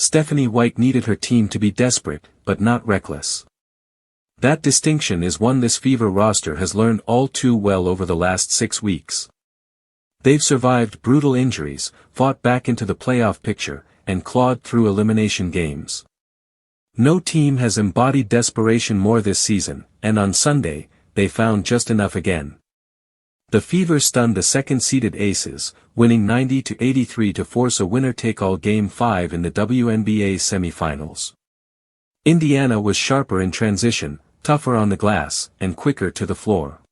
Stephanie White needed her team to be desperate, but not reckless. That distinction is one this Fever roster has learned all too well over the last 6 weeks. They've survived brutal injuries, fought back into the playoff picture, and clawed through elimination games. No team has embodied desperation more this season, and on Sunday, they found just enough again. The Fever stunned the second-seeded Aces, winning 90-83 to force a winner-take-all Game 5 in the WNBA Semifinals. Indiana was sharper in transition, tougher on the glass, and quicker to the floor.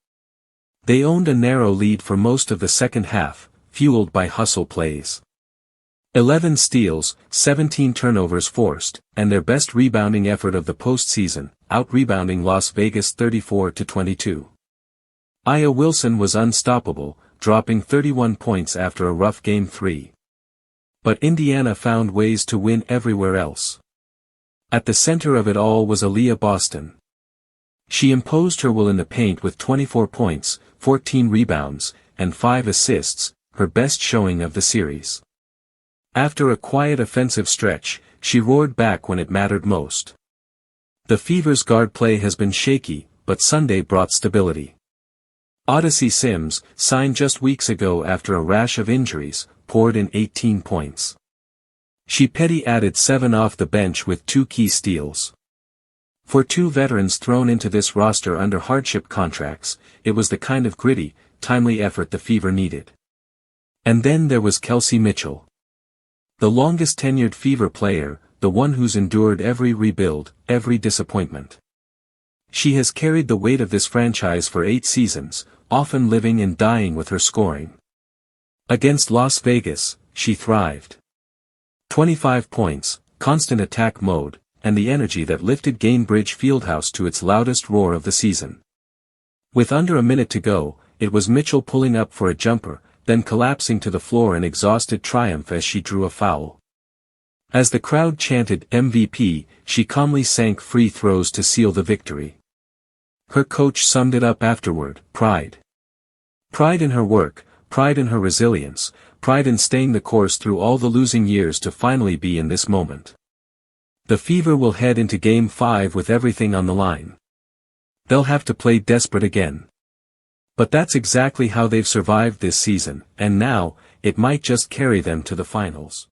They owned a narrow lead for most of the second half, fueled by hustle plays. 11 steals, 17 turnovers forced, and their best rebounding effort of the postseason, out-rebounding Las Vegas 34-22. Aya Wilson was unstoppable, dropping 31 points after a rough Game 3. But Indiana found ways to win everywhere else. At the center of it all was Aliyah Boston. She imposed her will in the paint with 24 points, 14 rebounds, and 5 assists, her best showing of the series. After a quiet offensive stretch, she roared back when it mattered most. The Fever's guard play has been shaky, but Sunday brought stability. Odyssey Sims, signed just weeks ago after a rash of injuries, poured in 18 points. Peddy added 7 off the bench with 2 key steals. For 2 veterans thrown into this roster under hardship contracts, it was the kind of gritty, timely effort the Fever needed. And then there was Kelsey Mitchell. The longest-tenured Fever player, the one who's endured every rebuild, every disappointment. She has carried the weight of this franchise for 8 seasons, often living and dying with her scoring. Against Las Vegas, she thrived. 25 points, constant attack mode, and the energy that lifted Gainbridge Fieldhouse to its loudest roar of the season. With under a minute to go, it was Mitchell pulling up for a jumper, then collapsing to the floor in exhausted triumph as she drew a foul. As the crowd chanted MVP, she calmly sank free throws to seal the victory. Her coach summed it up afterward: pride. Pride in her work, pride in her resilience, pride in staying the course through all the losing years to finally be in this moment. The Fever will head into Game 5 with everything on the line. They'll have to play desperate again. But that's exactly how they've survived this season, and now, it might just carry them to the finals.